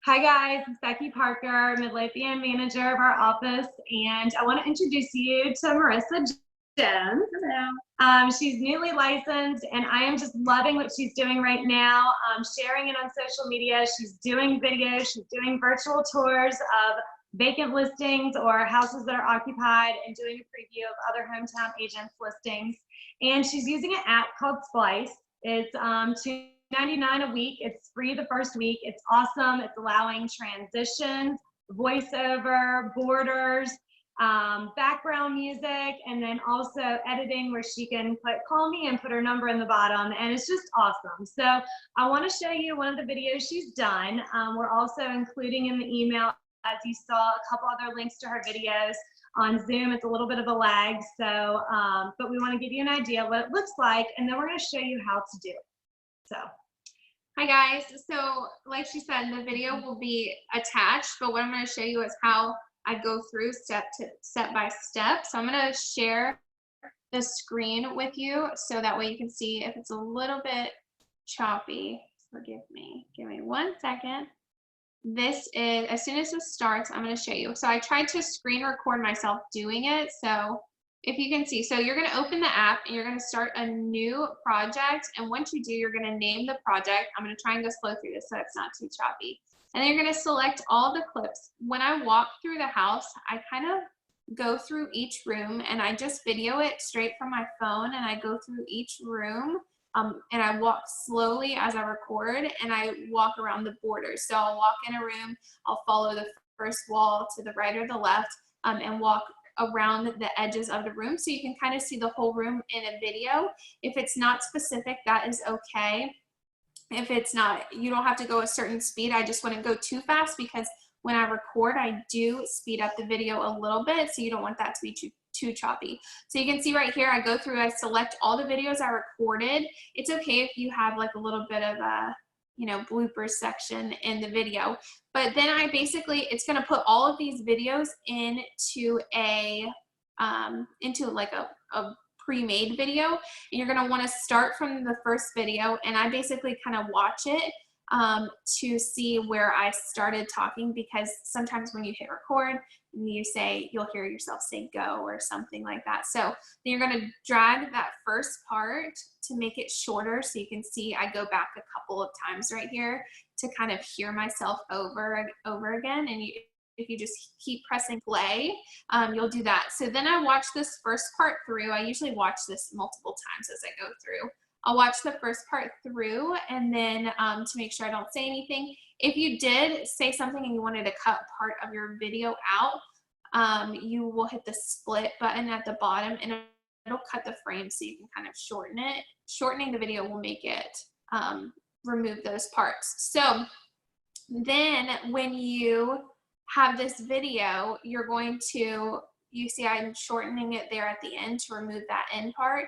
Hi guys, it's Becky Parker, Midlothian manager of our office, and I want to introduce you to Marisa Jones. Hello. She's newly licensed, and I am just loving what she's doing right now, sharing it on social media. She's doing videos, she's doing virtual tours of vacant listings or houses that are occupied and doing a preview of other hometown agents' listings. And she's using an app called Splice. It's $2.99 a week. It's free the first week. It's awesome. It's allowing transitions, voiceover, borders, background music, and then also editing where she can call me and put her number in the bottom, and it's just awesome. So I want to show you one of the videos she's done. We're also including in the email, as you saw, a couple other links to her videos. On Zoom, it's a little bit of a lag, so but we want to give you an idea of what it looks like, and then we're going to show you how to do it. So, hi guys. So like she said, the video will be attached, but what I'm going to show you is how I go through step by step. So I'm going to share the screen with you so that way you can see if it's a little bit choppy. Forgive me. Give me 1 second. This is, as soon as this starts, I'm going to show you. So I tried to screen record myself doing it. So if you can see, so you're going to open the app and you're going to start a new project. And once you do, you're going to name the project. I'm going to try and go slow through this so it's not too choppy. And then you're going to select all the clips. When I walk through the house, I kind of go through each room and I just video it straight from my phone, and I go through each room. And I walk slowly as I record, and I walk around the borders. So I'll walk in a room, I'll follow the first wall to the right or the left, and walk around the edges of the room so you can kind of see the whole room in a video. If it's not specific, that is okay. If it's not, you don't have to go a certain speed. I just wouldn't go too fast because when I record, I do speed up the video a little bit, so you don't want that to be too choppy. So you can see right here, I go through, I select all the videos I recorded. It's okay if you have like a little bit of a, bloopers section in the video, but then I basically, it's going to put all of these videos into like a pre-made video, and you're going to want to start from the first video, and I basically kind of watch it to see where I started talking, because sometimes when you hit record and you say, you'll hear yourself say go or something like that. So then you're going to drag that first part to make it shorter, so you can see I go back a couple of times right here to kind of hear myself over again. And if you just keep pressing play, you'll do that. So then I watch this first part through. I usually watch this multiple times as I go through. I'll watch the first part through, and then to make sure I don't say anything. If you did say something and you wanted to cut part of your video out, you will hit the split button at the bottom, and it'll cut the frame so you can kind of shorten it. Shortening the video will make it remove those parts. So then when you have this video, you're going to, you see I'm shortening it there at the end to remove that end part.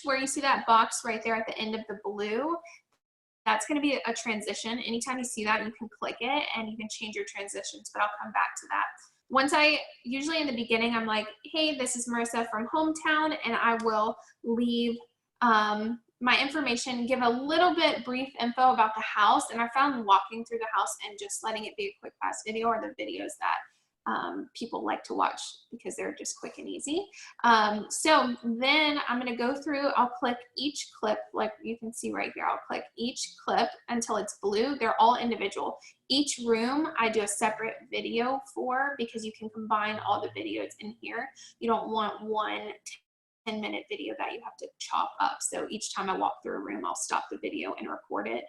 Where you see that box right there at the end of the blue, that's going to be a transition. Anytime you see that, you can click it and you can change your transitions, but I'll come back to that. Usually in the beginning, I'm like, hey, this is Marisa from Hometown, and I will leave my information, give a little bit brief info about the house. And I found walking through the house and just letting it be a quick fast video are the videos that people like to watch because they're just quick and easy. So then I'm going to go through, I'll click each clip, like you can see right here. I'll click each clip until it's blue. They're all individual. Each room I do a separate video for, because you can combine all the videos in here. You don't want one 10-minute video that you have to chop up. So each time I walk through a room, I'll stop the video and record it.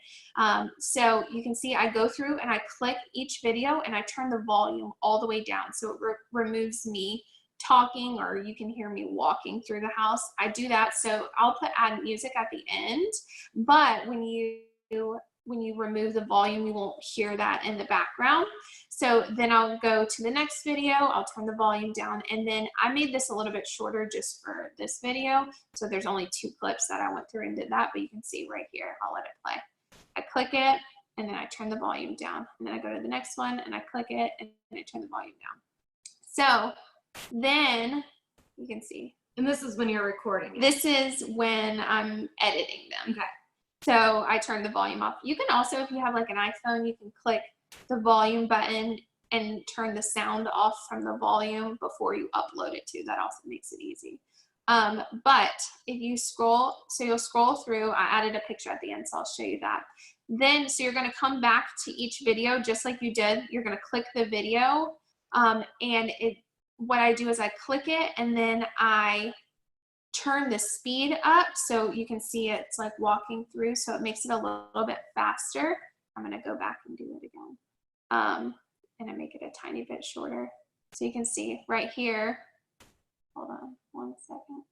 So you can see I go through and I click each video and I turn the volume all the way down. So it removes me talking, or you can hear me walking through the house. I do that. So I'll add music at the end, but when you remove the volume, you won't hear that in the background. So then I'll go to the next video, I'll turn the volume down, and then I made this a little bit shorter just for this video. So there's only 2 clips that I went through and did that, but you can see right here, I'll let it play. I click it, and then I turn the volume down. And then I go to the next one, and I click it, and I turn the volume down. So then you can see. And this is when you're recording it. This is when I'm editing them. Okay. So I turn the volume off. You can also, if you have like an iPhone, you can click the volume button and turn the sound off from the volume before you upload it too. That also makes it easy. But if you scroll, so you'll scroll through, I added a picture at the end, so I'll show you that. Then, so you're gonna come back to each video just like you did. You're gonna click the video, and what I do is I click it and then I turn the speed up so you can see it's like walking through, so it makes it a little bit faster. I'm gonna go back and do it again. And I make it a tiny bit shorter. So you can see right here, hold on one second.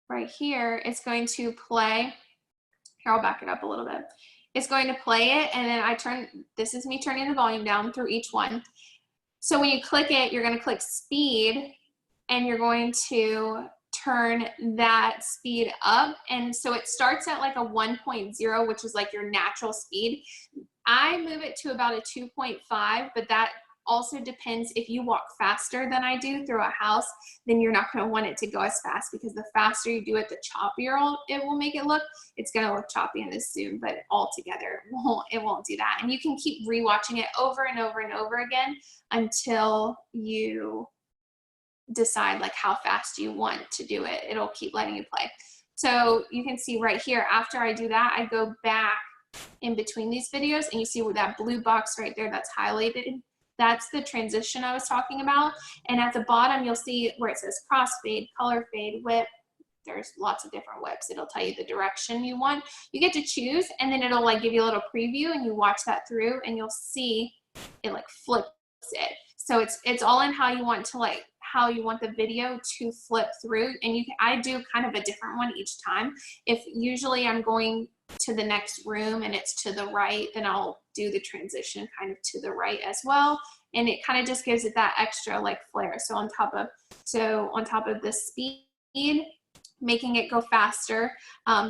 Right here, it's going to play. Here, I'll back it up a little bit. It's going to play it, and then this is me turning the volume down through each one. So when you click it, you're gonna click speed, and you're going to turn that speed up. And so it starts at like a 1.0, which is like your natural speed. I move it to about a 2.5, but that also depends. If you walk faster than I do through a house, then you're not going to want it to go as fast, because the faster you do it, the choppier it will make it look. It's going to look choppy in this Zoom, but altogether it won't do that. And you can keep rewatching it over and over and over again until you decide like how fast you want to do it. It'll keep letting you play. So you can see right here, after I do that, I go back in between these videos, and you see where that blue box right there that's highlighted, that's the transition I was talking about. And at the bottom, you'll see where it says crossfade, color fade, whip. There's lots of different whips. It'll tell you the direction you want. You get to choose, and then it'll like give you a little preview, and you watch that through, and you'll see it like flips it. So it's all in how you want the video to flip through. And I do kind of a different one each time. If usually I'm going to the next room and it's to the right, then I'll do the transition kind of to the right as well. And it kind of just gives it that extra like flair. So on top of the speed, making it go faster,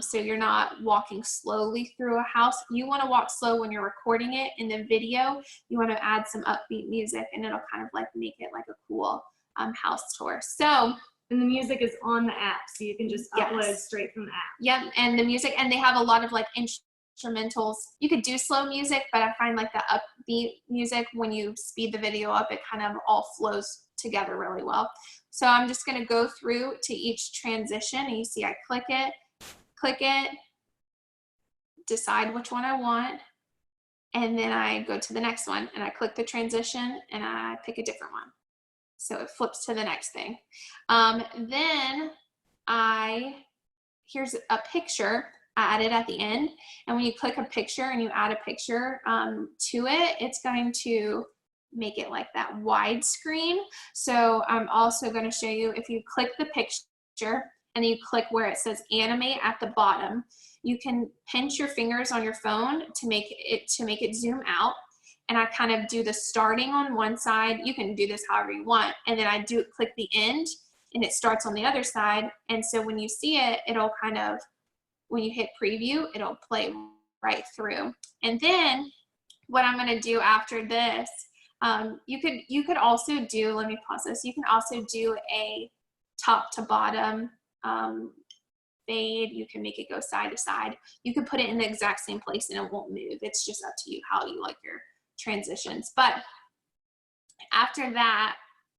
so you're not walking slowly through a house. You want to walk slow when you're recording it. In the video, you want to add some upbeat music, and it'll kind of like make it like a cool house tour. So, and the music is on the app, so you can just upload straight from the app. Yep, and the music, and they have a lot of like instrumentals. You could do slow music, but I find like the upbeat music, when you speed the video up, it kind of all flows together really well. So I'm just going to go through to each transition, and you see I click it, decide which one I want, and then I go to the next one, and I click the transition, and I pick a different one. So it flips to the next thing. Then here's a picture I added at the end, and when you click a picture and you add a picture to it, it's going to make it like that widescreen. So I'm also going to show you, if you click the picture and you click where it says animate at the bottom, you can pinch your fingers on your phone to make it zoom out. And I kind of do the starting on one side. You can do this however you want. And then I click the end, and it starts on the other side. And so when you see it, it'll kind of, when you hit preview, it'll play right through. And then what I'm going to do after this, you could also do, let me pause this. You can also do a top to bottom fade. You can make it go side to side. You could put it in the exact same place and it won't move. It's just up to you how you like your transitions. But after that,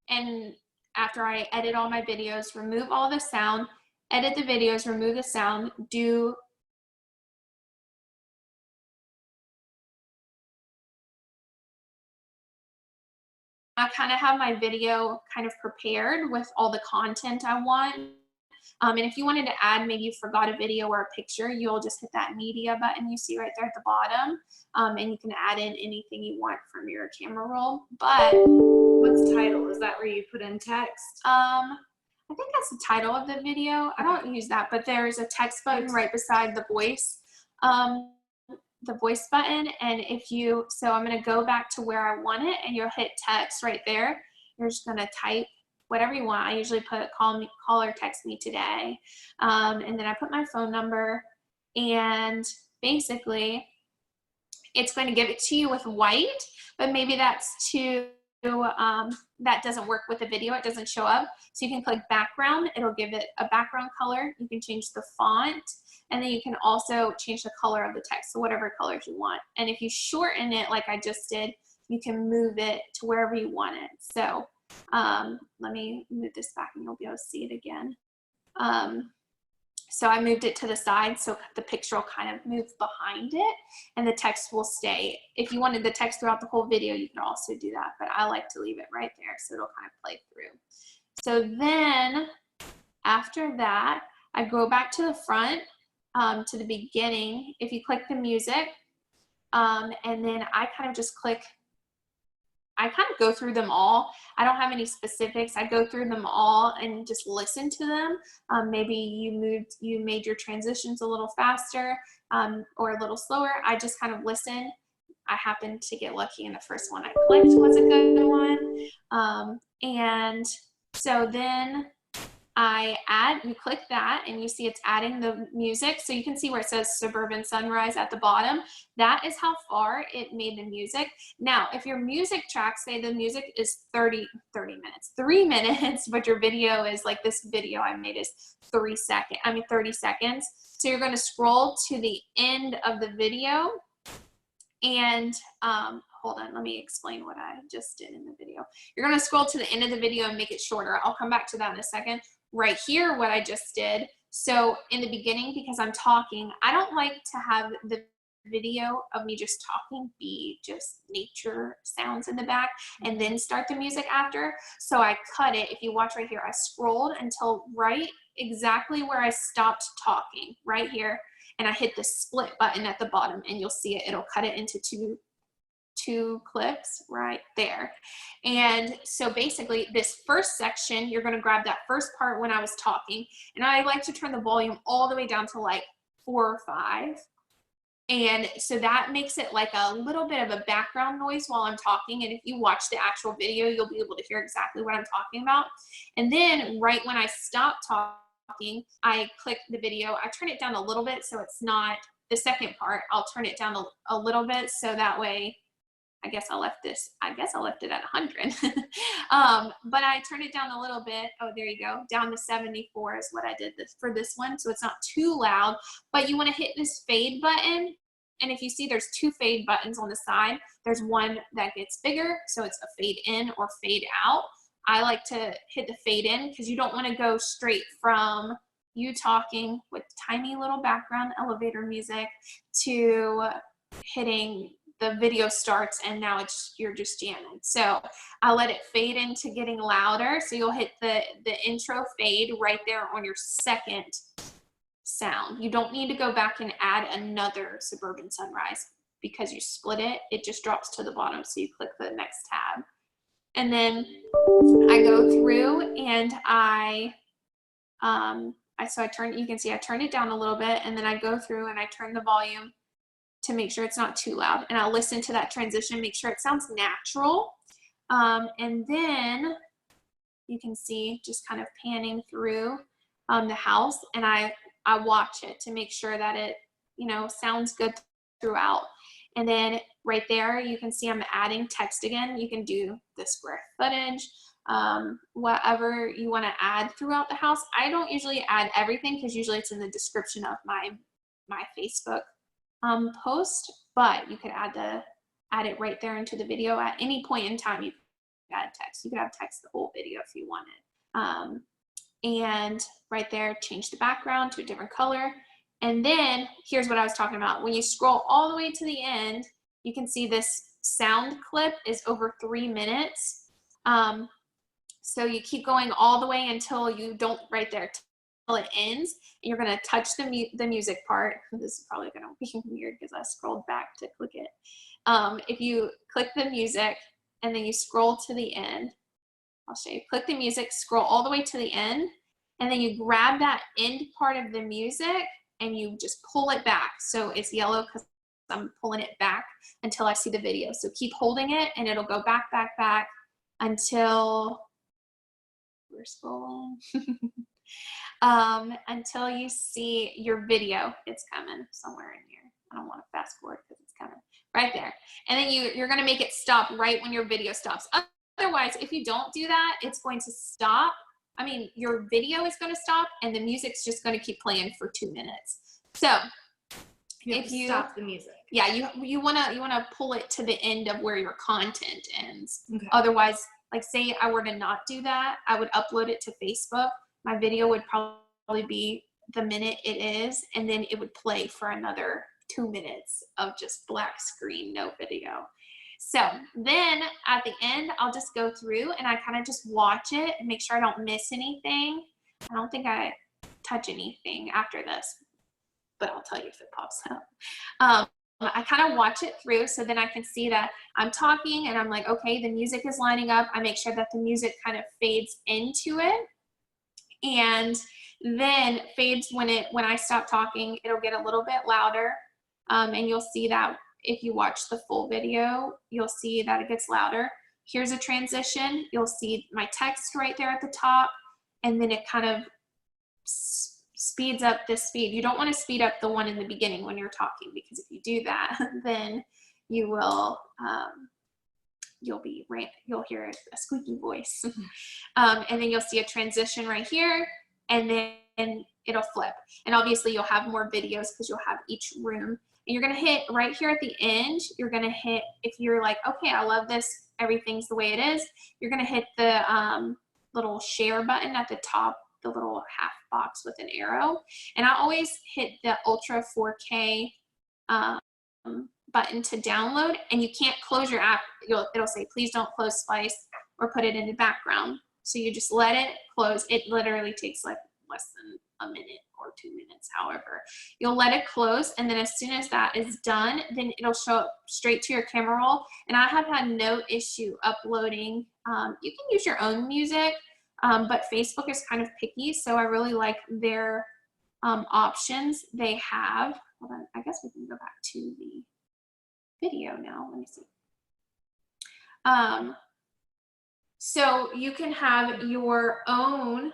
and after I edit all my videos, remove all the sound, edit the videos, remove the sound, I kind of have my video kind of prepared with all the content I want. And if you wanted to add, maybe you forgot a video or a picture, you'll just hit that media button you see right there at the bottom. And you can add in anything you want from your camera roll. But what's the title? Is that where you put in text? I think that's the title of the video. I don't use that, but there's a text button right beside the voice button. And so I'm going to go back to where I want it, and you'll hit text right there. You're just going to type whatever you want. I usually put call or text me today. And then I put my phone number, and basically it's going to give it to you with white, but maybe that's too that doesn't work with the video, it doesn't show up. So you can click background, it'll give it a background color. You can change the font, and then you can also change the color of the text, so whatever colors you want. And if you shorten it like I just did, you can move it to wherever you want it. So let me move this back and you'll be able to see it again. So I moved it to the side so the picture will kind of move behind it and the text will stay. If you wanted the text throughout the whole video, you can also do that, but I like to leave it right there so it'll kind of play through. So then after that, I go back to the front, to the beginning. If you click the music, and then I kind of just click, I kind of go through them all. I don't have any specifics. I go through them all and just listen to them. Maybe you made your transitions a little faster, or a little slower. I just kind of listen. I happened to get lucky and the first one I clicked was a good one. And so then you click that and you see it's adding the music. So you can see where it says Suburban Sunrise at the bottom. That is how far it made the music. Now, if your music track, say the music is 3 minutes, but your video is like this video I made is 30 seconds. So you're going to scroll to the end of the video and, hold on, let me explain what I just did in the video. You're going to scroll to the end of the video and make it shorter. I'll come back to that in a second. Right here, what I just did. So in the beginning, because I'm talking, I don't like to have the video of me just talking be just nature sounds in the back and then start the music after. So I cut it. If you watch right here, I scrolled until right exactly where I stopped talking, right here. And I hit the split button at the bottom and you'll see it. It'll cut it into two clips right there. And so basically this first section, you're going to grab that first part when I was talking, and I like to turn the volume all the way down to like 4 or 5. And so that makes it like a little bit of a background noise while I'm talking. And if you watch the actual video, you'll be able to hear exactly what I'm talking about. And then right when I stop talking, I click the video. I turn it down a little bit so it's not the second part. I'll turn it down a little bit so that way, I guess I left it at 100. But I turned it down a little bit. Oh, there you go. Down to 74 is what I did for this one. So it's not too loud, but you want to hit this fade button. And if you see there's 2 fade buttons on the side, there's one that gets bigger. So it's a fade in or fade out. I like to hit the fade in because you don't want to go straight from you talking with tiny little background elevator music to hitting the video starts and now you're just jamming. So I'll let it fade into getting louder. So you'll hit the intro fade right there on your second sound. You don't need to go back and add another Suburban Sunrise because you split it. It just drops to the bottom. So you click the next tab. And then I go through and you can see I turned it down a little bit, and then I go through and I turn the volume to make sure it's not too loud. And I'll listen to that transition, make sure it sounds natural. And then you can see just kind of panning through the house, and I watch it to make sure that it, sounds good throughout. And then right there, you can see I'm adding text again. You can do the square footage, whatever you want to add throughout the house. I don't usually add everything because usually it's in the description of my Facebook post, but you could add it right there into the video at any point in time. You could add text. You could have text the whole video if you wanted. And right there, change the background to a different color. And then here's what I was talking about. When you scroll all the way to the end, you can see this sound clip is over 3 minutes. So you keep going all the way until you don't, right there, till it ends. And you're going to touch the music part. This is probably going to be weird because I scrolled back to click it. If you click the music and then you scroll to the end, I'll show you. Click the music, scroll all the way to the end, and then you grab that end part of the music and you just pull it back. So it's yellow because I'm pulling it back until I see the video. So keep holding it and it'll go back, back, back until we're scrolling. Until you see your video. It's coming somewhere in here. I don't want to fast forward because it's coming right there. And then you're going to make it stop right when your video stops. otherwise, if you don't do that, it's going to stop. I mean, your video is going to stop and the music's just going to keep playing for 2 minutes. So if you stop the music. Yeah, you wanna pull it to the end of where your content ends. Okay. Otherwise, like say I were to not do that, I would upload it to Facebook. My video would probably be the minute it is, and then it would play for another 2 minutes of just black screen, no video. So then at the end, I'll just go through and I kind of just watch it and make sure I don't miss anything. I don't think I touch anything after this, but I'll tell you if it pops up. I kind of watch it through so then I can see that I'm talking and I'm like, okay, the music is lining up. I make sure that the music kind of fades into it and then fades when I stop talking. It'll get a little bit louder, and you'll see that if you watch the full video, you'll see that it gets louder. Here's a transition. You'll see my text right there at the top, and then it kind of speeds up this speed. You don't want to speed up the one in the beginning when you're talking, because if you do that, then you will you'll hear a squeaky voice. And then you'll see a transition right here, and then it'll flip. And obviously you'll have more videos because you'll have each room. And you're gonna hit right here at the end, you're gonna hit, if you're like, okay, I love this, everything's the way it is, you're gonna hit the little share button at the top, the little half box with an arrow. And I always hit the Ultra 4K button to download, and you can't close your app. It'll say, please don't close Splice or put it in the background. So you just let it close. It literally takes like less than a minute or 2 minutes, however. You'll let it close, and then as soon as that is done, then it'll show up straight to your camera roll. And I have had no issue uploading. You can use your own music, but Facebook is kind of picky, so I really like their options they have. Hold on, I guess we can go back to the video now. Let me see. So you can have your own,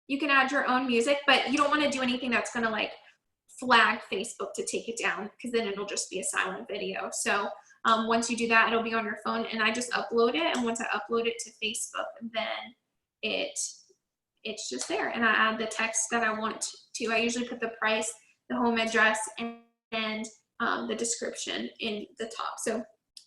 you can add your own music, but you don't want to do anything that's going to like flag Facebook to take it down, because then it'll just be a silent video. So once you do that, it'll be on your phone, and I just upload it. And once I upload it to Facebook, then it's just there. And I add the text that I want to. I usually put the price, the home address, and the description in the top. So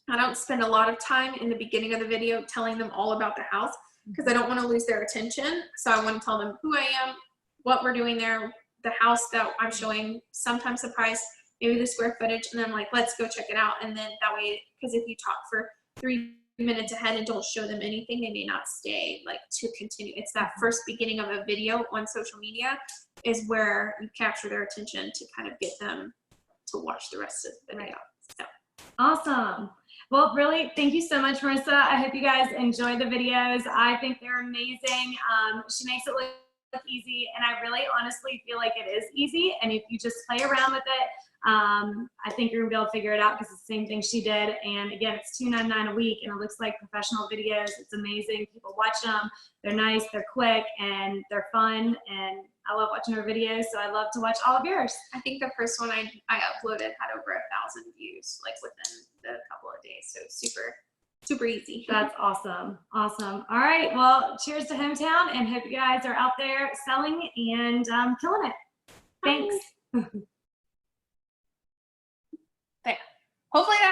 I don't spend a lot of time in the beginning of the video telling them all about the house, because I don't want to lose their attention. So I want to tell them who I am, what we're doing there, the house that I'm showing, sometimes the price, maybe the square footage, and then I'm like, let's go check it out. And then that way, because if you talk for 3 minutes ahead and don't show them anything, they may not stay like to continue. It's that first beginning of a video on social media is where you capture their attention to kind of get them to watch the rest of the video. So awesome. Well, really, thank you so much, Marisa. I hope you guys enjoy the videos. I think they're amazing. She makes it look easy, and I really honestly feel like it is easy. And if you just play around with it, I think you're gonna be able to figure it out, because it's the same thing she did. And again, it's $2.99 a week, and it looks like professional videos. It's amazing. People watch them. They're nice, they're quick, and they're fun. And I love watching her videos, so I love to watch all of yours. I think the first one I uploaded had over 1,000 views, like within a couple of days. So super easy. That's awesome. Awesome. All right. Well, cheers to Hometown, and hope you guys are out there selling and killing it. Thanks. There. Hopefully that